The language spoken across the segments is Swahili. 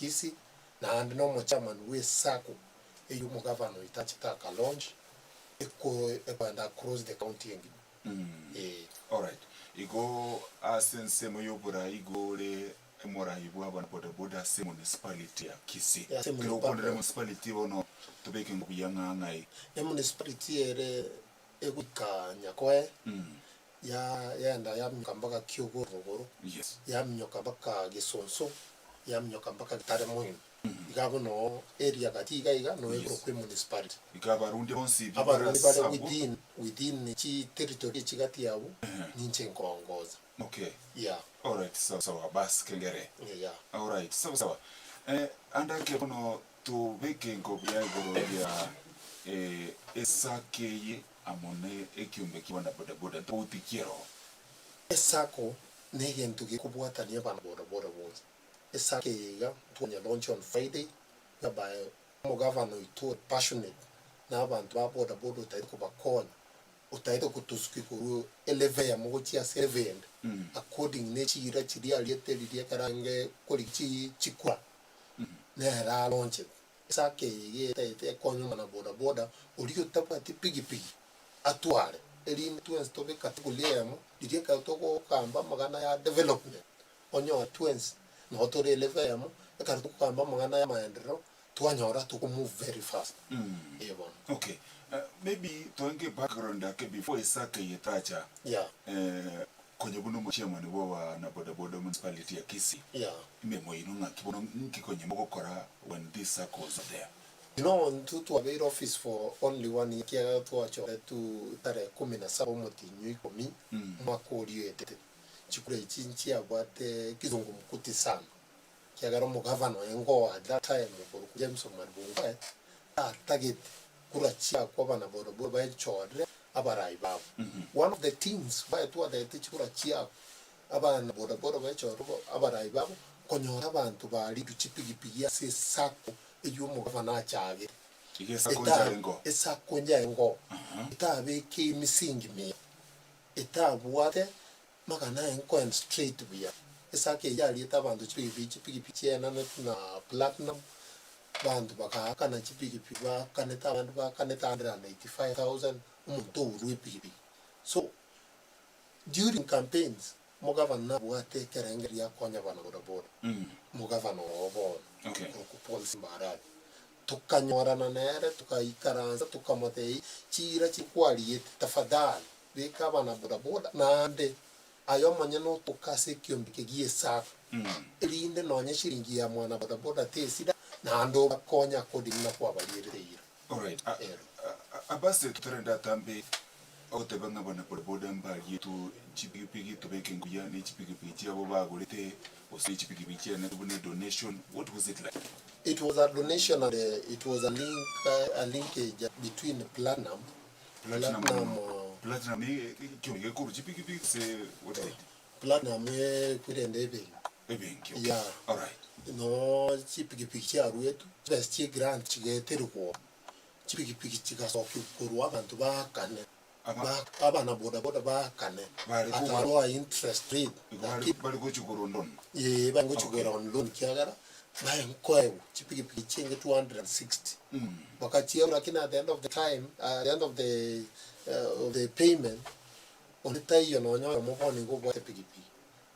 Kisii na and no chairman we Sacco eyo governor itachita ka launch eko and across the county all right igo asense moyobura igole mora ibwa bana bodaboda se municipality ya Kisii kero kondere municipality ono tobeke ngubiyanga ngai municipality ere ekukanya kwe ya nda ya mkambaka Kyogoro yes ya mnyoka baka Gisonso ya mnyoka baka Taremoin igabo no area katiga iga no eko kwe municipality igaba rundi bonsi bibara within chi territory chigati yabo ninche nkongoza okay yeah all right so bas kengere yeah all right so anda ke bono to beke ngobya igoro ya esakeye amone ekyumbe kibanda bodaboda to utikiero Sacco negento kubwata ni bana bodaboda boza esakega tunya launch on Friday by mo governor ito passionate na abantu ba bodaboda utaiko bakona utaito kutusuki ku eleve ya mo chia 7 according nechi ira chiri aliete lidia karange kolichi chikwa na ra launch esakege ite konyo na bodaboda uliyo tapati pigi atuare elin twins tobe kategoria mo lidia ka toko kamba magana ya development onyo twins no tore eleve ya mo ka toko kamba magana ya maendeleo tuanyora to move very fast okay maybe toenge background yake before Sacco yetacha yeah kwenye buno mchema ni wa na bodaboda municipality ya Kisii yeah imemo inunga kibono nki kwenye mokokora when this Sacco was there to a office for only 1 year kia to acho to tare 17 moti nyui komi makori etete chikure chinchi abate kizungu mkuti sana kia garo mo governor engo at that time ko James Marbunga target kurachia kwa bana bodaboda ba chodre abarai babu one of the things by to the kurachia abana bodaboda ba chodre abarai babu konyora abantu bali kuchipigipigia se Sacco eyo mugavana chage Sacco njengo itabe ki misingi me itabuate magana enko and straight bia Sacco yali tabantu chipigi na platinum bantu baka kana chipigi ba kaneta bantu ba kaneta 185,000 umuntu urupigi so during campaigns mugavana buate kerengeri ya konya bana bodaboda mugavana obo okay ku policy baradi tukanyorana nere tukaikaranza tukamotei chira chikwali tafadhali beka bana bodaboda nande ayo manyano tukase kyombike gie Sacco elinde nonye shiringi ya mwana bodaboda tesida nando bakonya according na kwa balire all right abase tutarenda tambe otebanga bana bodaboda mbali yetu chipigi to beke nguya ni chipigi chabo bagolete osi chipigi na tubune donation what was it like it was a donation and it was a linkage between platinum ni kyonge kuru chipigi se what is it platinum kurende ebenki yeah all right no chipigi cha ruetu best grant chigeteruko chipigi chigasoki kuru abantu bakane abana bodaboda bakane ataro interest rate bali kuchukuru ndon bango chukura on loan kiagara bayan koyo chipigi chinge 260 wakati lakini at the end of the time at the end of the payment onitayo no nyo mo boni go bote pigi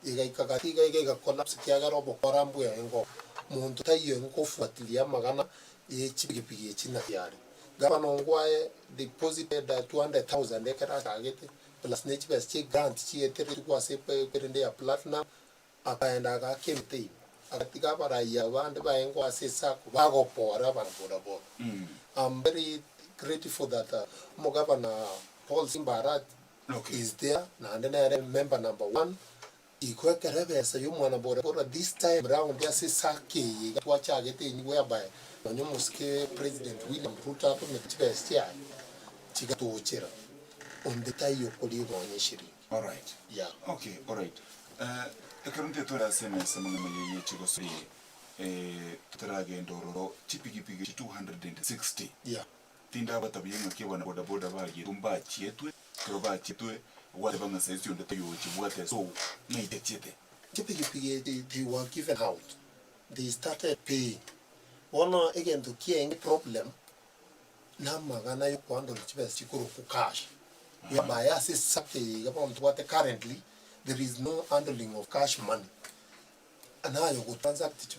iga collapse kiagara obokora mbu yango muntu tayo ngo fuatilia magana chipigi china yari gavana ngwae deposited 200,000 ekara target plus nature check grant chi etere kwa sepe kwende ya platinum akaenda akakemte akatika para ya bande baengo ase Sacco bago pora bana bodaboda I'm very grateful that Governor Paul Simbarat is there na ndene member number 1 ikweka rebesa yumwana bodaboda this time round ya se Sacco yatwacha agete whereby onyo muske president William Ruto apo metibestia chigatuchira on the tayo koligo onyeshiri all right yeah okay all right ekarunte tora SMS mangama ye chigosri tutarage ndororo chipigi 260 yeah tinda batabiyenga kibana bodaboda bagiye tumba chietwe kroba chietwe wale banga saizi onde tayo chibwate so naitechete chipigi they were given out they started paying. One again to any problem. Namagana you handle chikuru cash. Whereby as is something about what currently there is no handling of cash money. And now you go transact to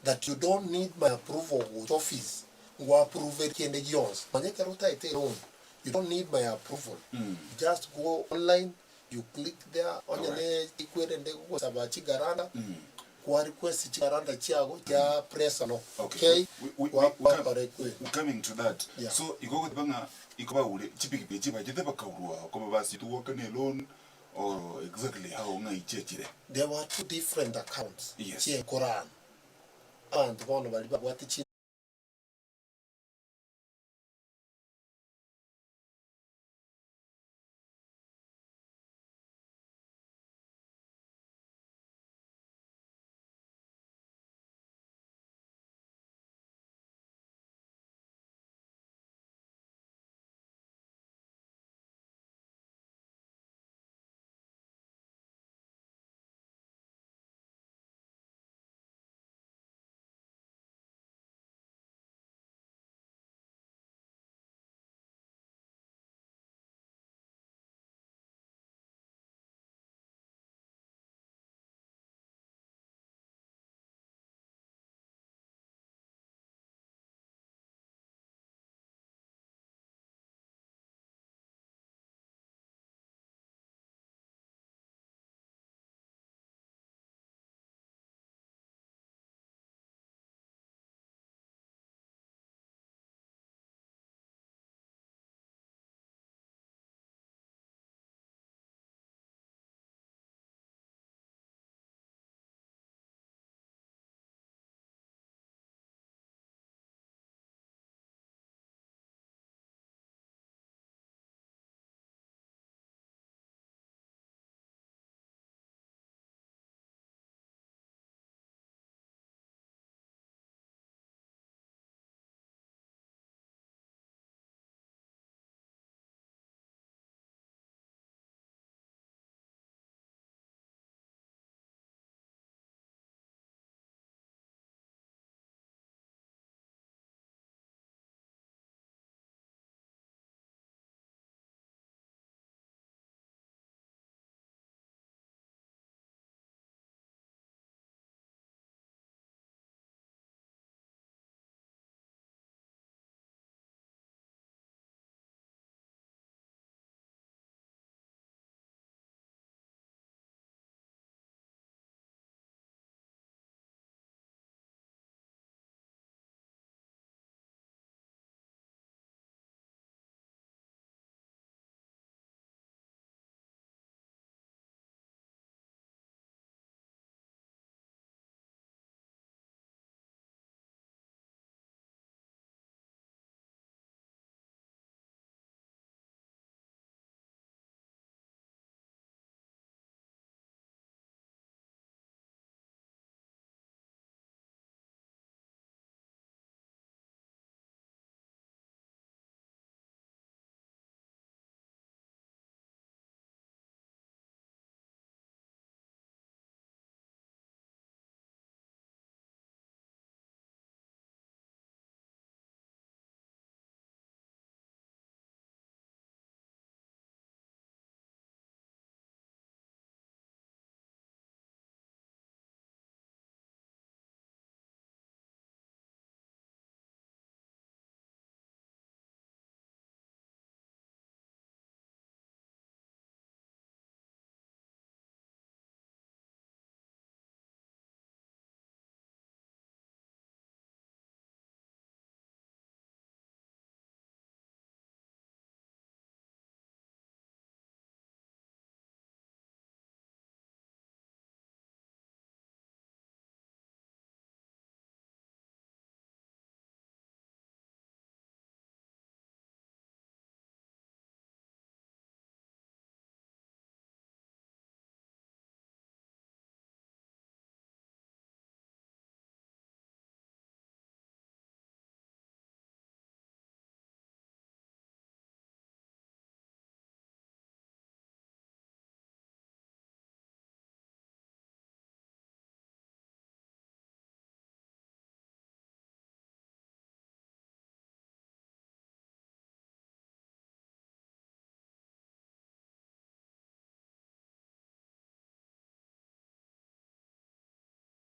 that you don't need my approval with office. Go approve it in the yours. You don't need my approval. Just go online, you click there on your name, and they go about Chigaranda. Request Chigaranda Chiago, ja press no. Okay. We're coming to that. Yeah. So you go with Banga, you go out with Chippy Pichi, but you never come to work alone. Or exactly how long I check it. There were two different accounts. Yes. Quran and one of what